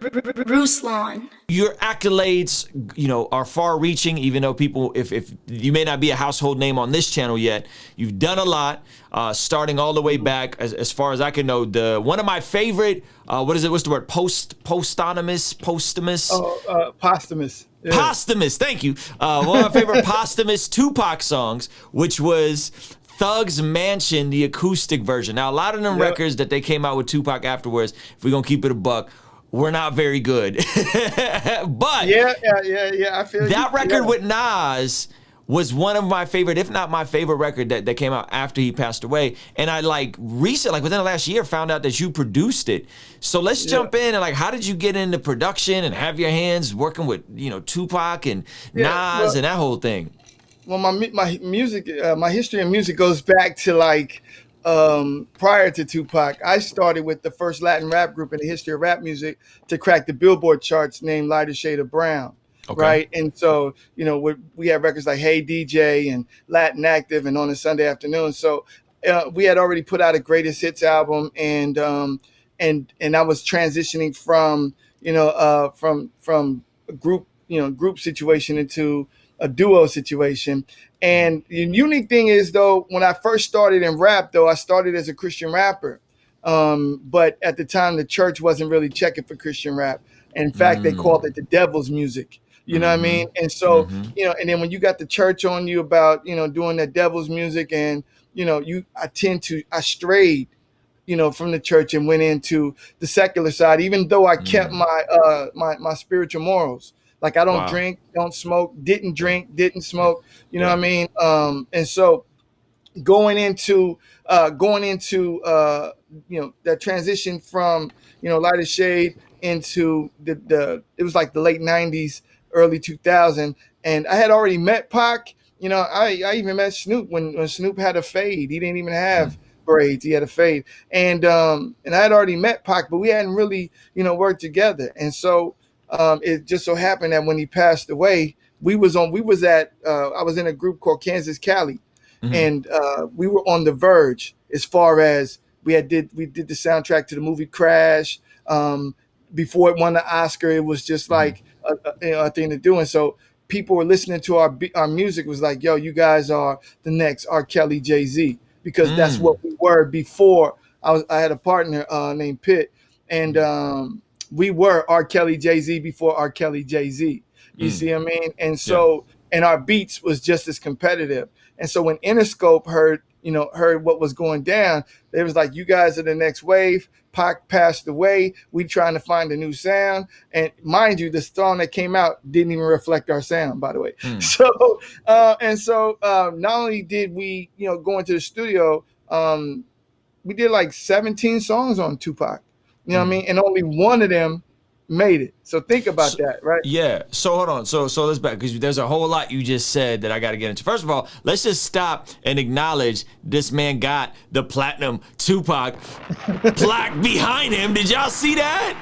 Ruslan. Your accolades, are far-reaching. Even though people, if you may not be a household name on this channel yet, you've done a lot. Starting all the way back, as far as I can know, one of my favorite, what's the word? Posthumous. Posthumous. Yeah. Posthumous. Thank you. One of my favorite posthumous Tupac songs, which was Thug's Mansion, the acoustic version. Now, a lot of them records that they came out with Tupac afterwards, if we're gonna keep it a buck, were not very good. But yeah. I feel that record with Nas was one of my favorite, if not my favorite record that came out after he passed away. And I recently, within the last year, found out that you produced it. So let's jump in and how did you get into production and have your hands working with, Tupac and Nas and that whole thing? Well, my music, my history in music goes back to prior to Tupac. I started with the first Latin rap group in the history of rap music to crack the Billboard charts, named Lighter Shade of Brown. Okay. Right. And so, we had records like Hey DJ and Latin Active and On a Sunday Afternoon. So we had already put out a greatest hits album, and I was transitioning from a group situation into a duo situation. And the unique thing is, though, when I first started in rap, I started as a Christian rapper. But at the time, the church wasn't really checking for Christian rap. In fact, they called it the devil's music. You know what I mean? And so, and then when you got the church on you about, doing that devil's music, and, I strayed, from the church and went into the secular side, even though I kept my spiritual morals. Like, I don't drink, don't smoke, didn't drink, didn't smoke, you know what I mean? And so going into that transition from, Lighter Shade into it was like the late 90s, early 2000. And I had already met Pac. I even met Snoop when Snoop had a fade. He didn't even have braids. He had a fade. And I had already met Pac, but we hadn't really, worked together. And so it just so happened that when he passed away, I was in a group called Kansas Cali, and we were on the verge as far as we did the soundtrack to the movie Crash. Before it won the Oscar, it was just like a thing to do. And so people were listening to our music, was like, yo, you guys are the next R. Kelly, Jay-Z, because that's what we were before. I had a partner named Pitt, and we were R. Kelly, Jay-Z before R. Kelly, Jay-Z. You see what I mean? And so, and our beats was just as competitive. And so when Interscope heard what was going down, they was like, you guys are the next wave. Pac passed away. We trying to find a new sound. And mind you, the song that came out didn't even reflect our sound, by the way. So, not only did we, go into the studio, we did like 17 songs on Tupac. You know what I mean? And only one of them made it. So think about that, right? Yeah. So hold on. So let's back, because there's a whole lot you just said that I got to get into. First of all, let's just stop and acknowledge this man got the platinum Tupac plaque behind him. Did y'all see that?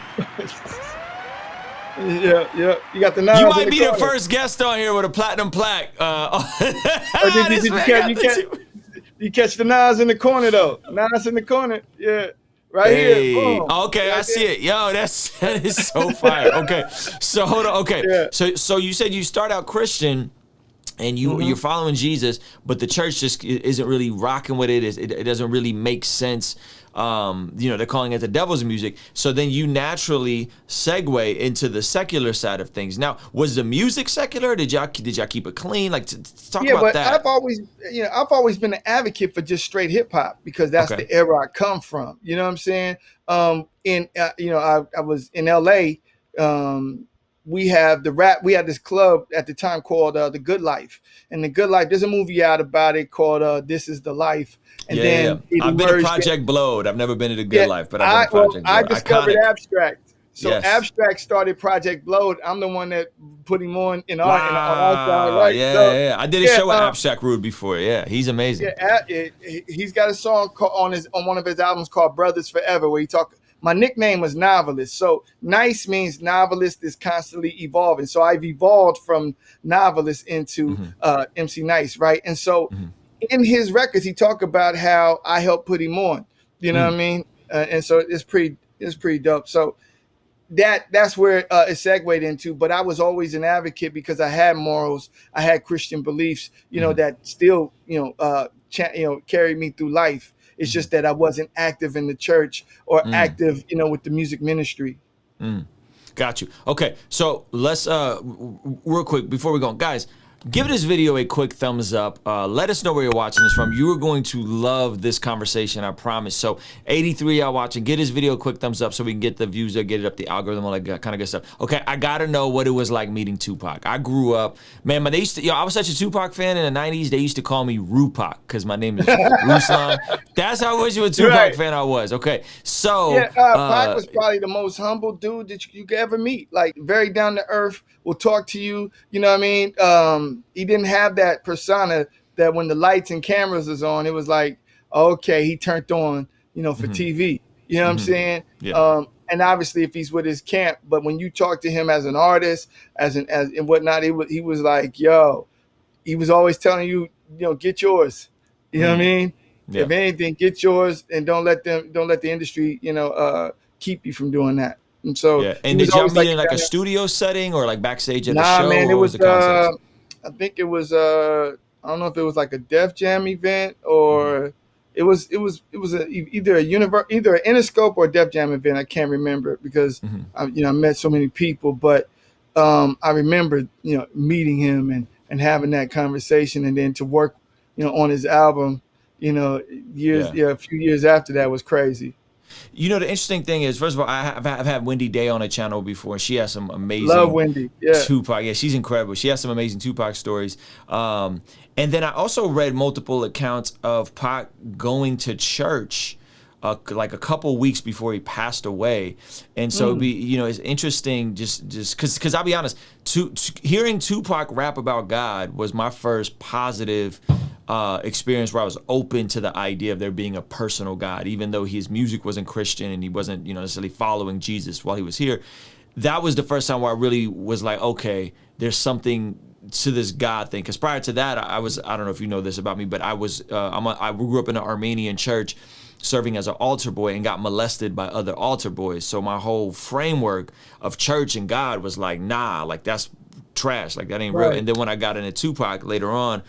Yeah. You got the Nas. You might be the first guest on here with a platinum plaque. Did you catch the Nas in the corner though? Nas in the corner. Yeah. Right here. Boom. Okay, I see it. Yo, that is so fire. Okay, so hold on. Okay, so you said you start out Christian, and you're following Jesus, but the church just isn't really rocking with it. It doesn't really make sense. They're calling it the devil's music. So then you naturally segue into the secular side of things. Now, was the music secular? Did y'all keep it clean? Like, talk about that. I've always been an advocate for just straight hip hop, because that's the era I come from. You know what I'm saying? I was in LA. We had this club at the time called The Good Life. And The Good Life, there's a movie out about it called This Is the Life. And I've been to Project Blowed. I've never been to The Good Life, but I've been to Project Blowed. I discovered Abstract. So Abstract started Project Blowed. I'm the one that put him on in our side, right? Yeah. I did a show with Abstract Rude before. Yeah, he's amazing. He's got a song on one of his albums called Brothers Forever, where he talk. My nickname was Novelist. So Nice means novelist is constantly evolving. So I've evolved from novelist into Emcee N.I.C.E, right? And so in his records, he talked about how I helped put him on. You know what I mean? And so it's pretty dope. So that's where it segued into. But I was always an advocate because I had morals, I had Christian beliefs, that still, carried me through life. It's just that I wasn't active in the church or active, with the music ministry. Got you. Okay, so let's real quick before we go, guys. Give this video a quick thumbs up. Let us know where you're watching this from. You are going to love this conversation, I promise. So 83 y'all watching, get this video a quick thumbs up so we can get the views up, get it up the algorithm, all that kind of good stuff. Okay, I gotta know what it was like meeting Tupac. I grew up, man, they used to, I was such a Tupac fan in the 90s, they used to call me Rupac because my name is Ruslan. That's how much of a Tupac fan I was. Okay, so. Yeah, Pac was probably the most humble dude that you could ever meet. Like, very down to earth, will talk to you, you know what I mean? He didn't have that persona that when the lights and cameras is on, it was like, okay, he turned on, for TV. You know what I'm saying? Yeah. And obviously if he's with his camp, but when you talk to him as an artist, as and whatnot, he was like, yo, he was always telling you, get yours. You know what I mean? Yeah. If anything, get yours and don't let the industry, keep you from doing that. And so, and did y'all meet in like a studio setting or like backstage at a show? Man, it was the concept? I think it was I don't know if it was like a Def Jam event or it was either an Interscope or a Def Jam event. I can't remember because I met so many people, but I remember meeting him and having that conversation, and then to work on his album, a few years after that was crazy. The interesting thing is, first of all, I've had Wendy Day on a channel before. She has some amazing Love Wendy. Yeah. Tupac. Yeah, she's incredible. She has some amazing Tupac stories. And then I also read multiple accounts of Pac going to church like a couple weeks before he passed away. And so it'd be, it's interesting just because I'll be honest, hearing Tupac rap about God was my first positive experience where I was open to the idea of there being a personal God, even though his music wasn't Christian and he wasn't, necessarily following Jesus while he was here. That was the first time where I really was like, okay, there's something to this God thing. Because prior to that, I don't know if you know this about me, but I grew up in an Armenian church serving as an altar boy and got molested by other altar boys. So my whole framework of church and God was like, nah, like that's trash, like that ain't real. And then when I got into Tupac later on,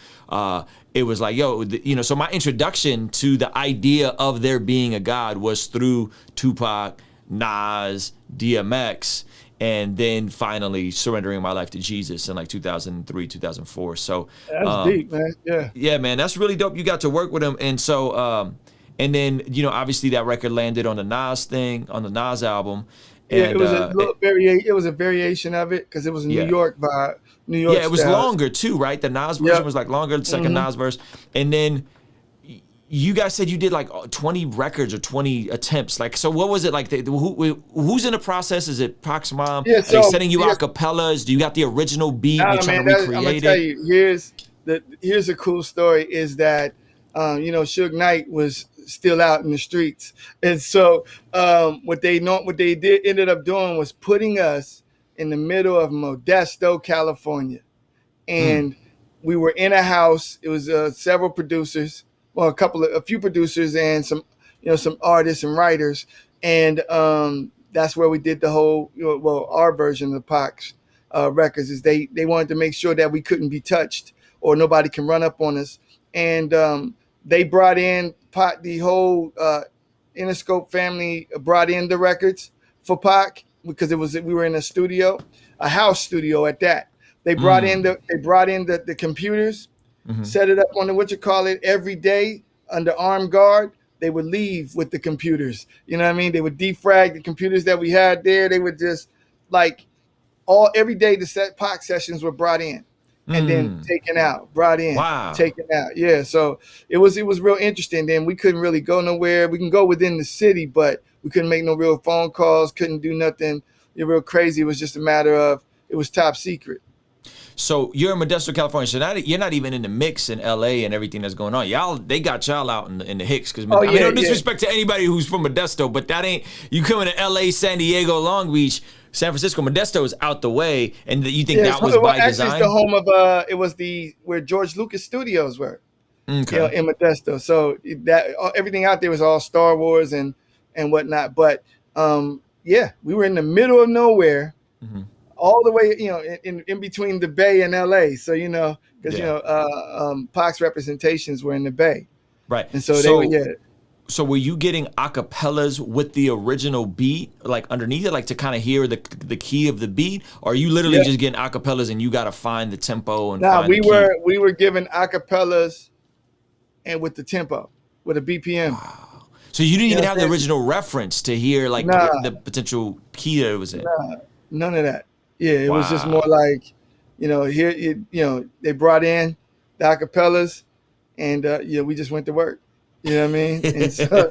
it was like, yo, so my introduction to the idea of there being a God was through Tupac, Nas, DMX, and then finally surrendering my life to Jesus in like 2003, 2004. So that's deep, man. Yeah, man, that's really dope. You got to work with him. And so, and then, obviously that record landed on the Nas thing, on the Nas album. Yeah, it was a little variation. It was a variation of it because it was a New York vibe. New York. Yeah, it was longer too, right? The Nas version was like longer. The second Nas verse, and then you guys said you did like 20 records or 20 attempts. Like, so what was it like? Who's in the process? Is it Pac's mom? Yeah, so, are they sending you acapellas? Do you got the original beat? You're trying to recreate I'm gonna tell you. Here's a cool story. Is that Suge Knight was still out in the streets, and so what they ended up doing was putting us in the middle of Modesto, California, and we were in a house. It was several producers, well, a few producers and some artists and writers, and that's where we did the whole our version of Pac's records. Is they wanted to make sure that we couldn't be touched or nobody can run up on us, and they brought in Pac, the whole Interscope family brought in the records for Pac because we were in a studio, a house studio at that. They brought in the computers, set it up on the every day under armed guard. They would leave with the computers. You know what I mean? They would defrag the computers that we had there. They would just every day the Pac sessions were brought in. And then taken out, brought in, taken out. Yeah, so it was real interesting. Then we couldn't really go nowhere. We can go within the city, but we couldn't make no real phone calls, couldn't do nothing real crazy. It was just a matter of, it was top secret. So you're in Modesto, California. So you're not even in the mix in LA and everything that's going on. They got y'all out in the Hicks. Because no disrespect to anybody who's from Modesto, but that ain't, you coming to LA, San Diego, Long Beach, San Francisco. Modesto is out the way, and you think that was by design? It's the home of it was where George Lucas Studios were, in Modesto. So that everything out there was all Star Wars and whatnot. But we were in the middle of nowhere, Mm-hmm. all the way, in between the Bay and LA. So, because, Yeah. Pac's representations were in the Bay. Right. And so they were, So were you getting acapellas with the original beat, like underneath it, like to kind of hear the key of the beat? Or are you literally just getting acapellas and you got to find the tempo and find the key? we were given acapellas and with the tempo, with a BPM. Wow. So you didn't even have the original reference to hear like the potential key that it was in? None of that. Yeah, it was just more like, here, they brought in the acapellas and, we just went to work. You know what I mean? And so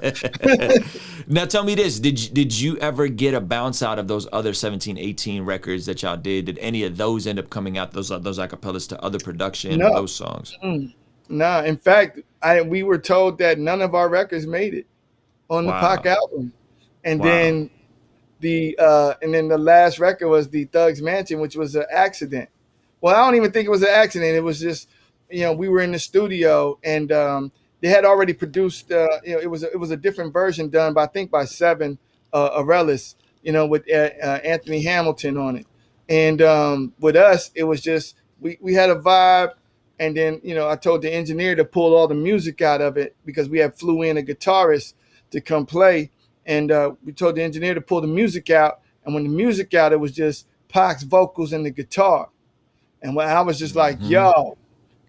now tell me this, did you ever get a bounce out of those other 17, 18 records that y'all did? Did any of those end up coming out, those acapellas, to other production of those songs? No. In fact, we were told that none of our records made it on the Pac album. And then the last record was the Thug's Mansion, which was an accident. Well, I don't even think it was an accident. It was just, we were in the studio and they had already produced, it was a different version done by, I think, by Seven Arelis, with Anthony Hamilton on it. And with us, it was just, we had a vibe. And then, I told the engineer to pull all the music out of it because we had flew in a guitarist to come play. And we told the engineer to pull the music out. And when the music out, it was just Pac's vocals and the guitar. And when I was just like, yo,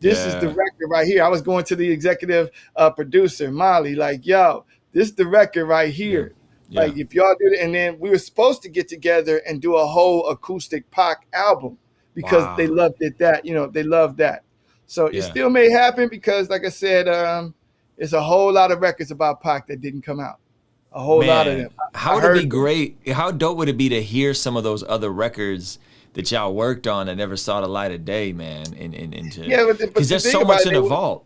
this is the record right here. I was going to the executive producer, Molly, like, yo, this is the record right here. Yeah. Like, if y'all do it. And then we were supposed to get together and do a whole acoustic Pac album because they loved it they loved that. So it still may happen because, like I said, there's a whole lot of records about Pac that didn't come out. A whole lot of them. How would it be great? How dope would it be to hear some of those other records that y'all worked on that never saw the light of day, man? Because there's so much in the vault.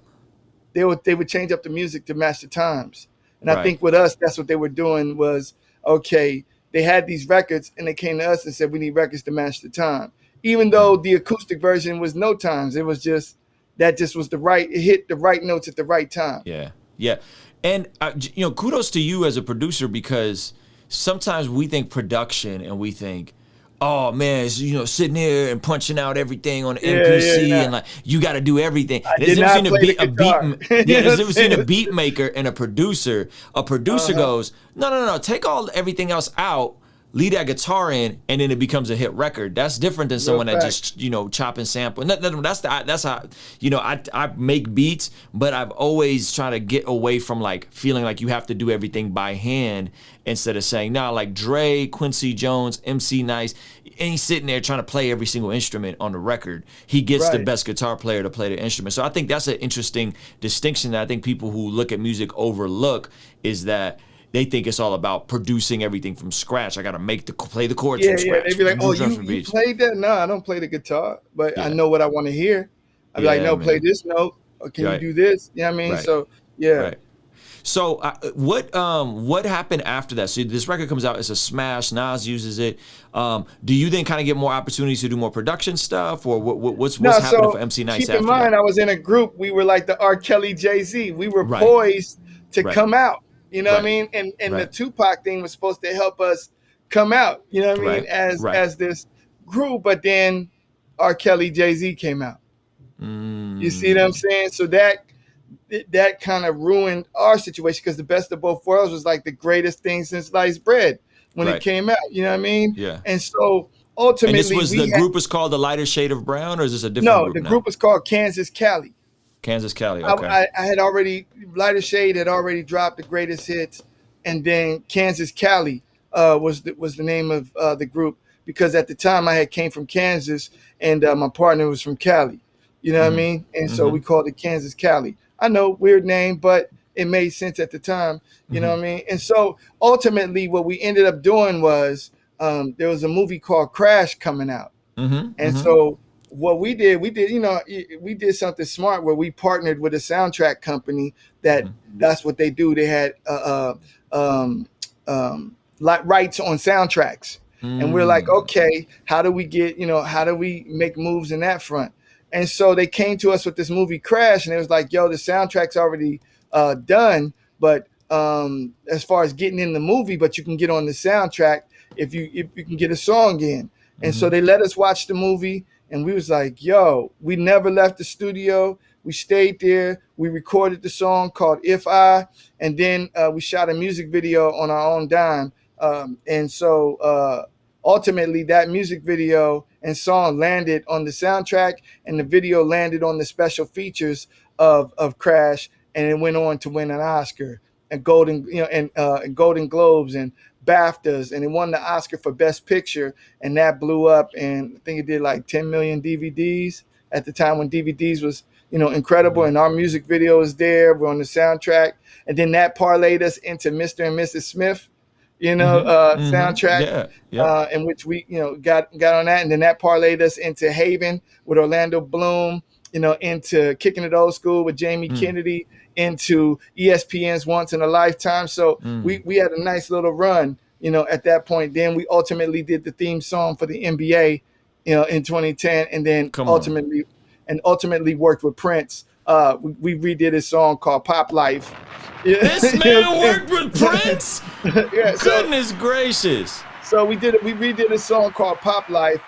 They would change up the music to match the times. And I think with us, that's what they were doing was, okay, they had these records and they came to us and said, we need records to match the time. Even though the acoustic version was no times, it was just, that just was it hit the right notes at the right time. Yeah. Yeah. And, kudos to you as a producer, because sometimes we think production and we think, oh man, it's, sitting here and punching out everything on the MPC and like, you got to do everything. There's never seen a beat maker and a producer. A producer goes, no, take everything else out, leave that guitar in, and then it becomes a hit record. That's different than someone that just, chop and sample. That's how, I make beats, but I've always tried to get away from like feeling like you have to do everything by hand instead of saying, like Dre, Quincy Jones, Emcee N.I.C.E, and he's sitting there trying to play every single instrument on the record. He gets the best guitar player to play the instrument. So I think that's an interesting distinction that I think people who look at music overlook, is that they think it's all about producing everything from scratch. I got to play the chords from scratch. They'd be like, oh, you played that? No, I don't play the guitar, but I know what I want to hear. I'd be like, no, man, play this note. Or can you do this? You know what I mean? Right. So, yeah. Right. So what happened after that? So this record comes out, it's a smash, Nas uses it. Do you then kind of get more opportunities to do more production stuff, or what's happening for Emcee N.I.C.E? Keep in mind, I was in a group, we were like the R. Kelly, Jay-Z. We were poised to come out. You know what I mean? And the Tupac thing was supposed to help us come out, you know what I mean, as this group, but then R. Kelly, Jay-Z came out. You see what I'm saying? So that kind of ruined our situation, because the Best of Both Worlds was like the greatest thing since sliced bread when it came out, you know what I mean? Yeah. And so ultimately, and the group was called The Lighter Shade of Brown, or is this a different group? No, the group was called Kansas Cali. Kansas Cali, okay. I had already, Lighter Shade had already dropped the greatest hits, and then Kansas Cali was the name of the group, because at the time I had came from Kansas and my partner was from Cali, you know what I mean? And so we called it Kansas Cali. I know, weird name, but it made sense at the time, you know what I mean? And so ultimately what we ended up doing was there was a movie called Crash coming out. And so what we did, we did something smart where we partnered with a soundtrack company that's what they do. They had rights on soundtracks. And we're like, okay, how do we make moves in that front? And so they came to us with this movie Crash, and it was like, yo, the soundtrack's already done, but as far as getting in the movie, but you can get on the soundtrack. if you can get a song in. And so Mhm. they let us watch the movie, and we was like, yo, we never left the studio. We stayed there. We recorded the song called If I, and then we shot a music video on our own dime. And so ultimately that music video and song landed on the soundtrack, and the video landed on the special features of Crash, and it went on to win an Oscar and Golden, and Golden Globes and BAFTAs, and it won the Oscar for Best Picture, and that blew up. And I think it did like 10 million DVDs at the time when DVDs was, incredible. And our music video is there. We're on the soundtrack, and then that parlayed us into Mr. and Mrs. Smith, soundtrack, Yeah, yeah. in which we, got on that, and then that parlayed us into Haven with Orlando Bloom, into Kicking It Old School with Jamie Kennedy, into ESPN's Once in a Lifetime. So we had a nice little run, at that point. Then we ultimately did the theme song for the NBA, in 2010, and then ultimately worked with Prince. We redid a song called Pop Life. This man worked with Prince? Yeah, Goodness gracious. So we redid a song called Pop Life.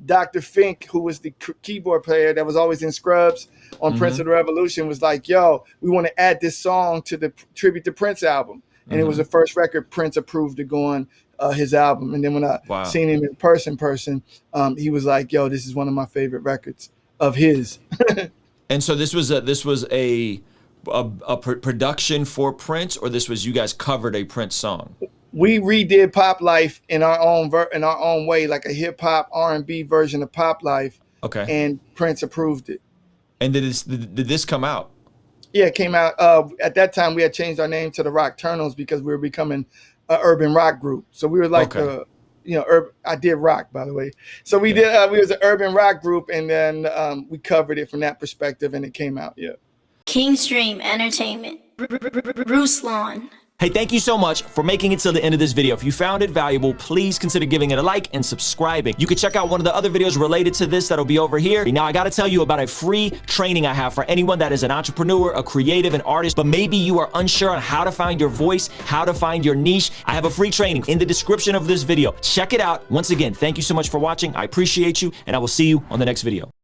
Dr. Fink, who was the keyboard player that was always in Scrubs on Prince of the Revolution, was like, yo, we want to add this song to the Tribute to Prince album. And it was the first record Prince approved to go on his album. And then when I seen him in person, he was like, yo, this is one of my favorite records of his. And so this was a production for Prince, or this was you guys covered a Prince song? We redid Pop Life in our own way, like a hip hop R&B version of Pop Life. Okay. And Prince approved it. And did this come out? Yeah, it came out. At that time, we had changed our name to the Rockturnals because we were becoming an urban rock group. So we were like I did rock, by the way. So we was an urban rock group, and then we covered it from that perspective, and it came out. Yeah. Kingstream Entertainment. Ruslan. Hey, thank you so much for making it to the end of this video. If you found it valuable, please consider giving it a like and subscribing. You can check out one of the other videos related to this that'll be over here. Now, I gotta tell you about a free training I have for anyone that is an entrepreneur, a creative, an artist, but maybe you are unsure on how to find your voice, how to find your niche. I have a free training in the description of this video. Check it out. Once again, thank you so much for watching. I appreciate you, and I will see you on the next video.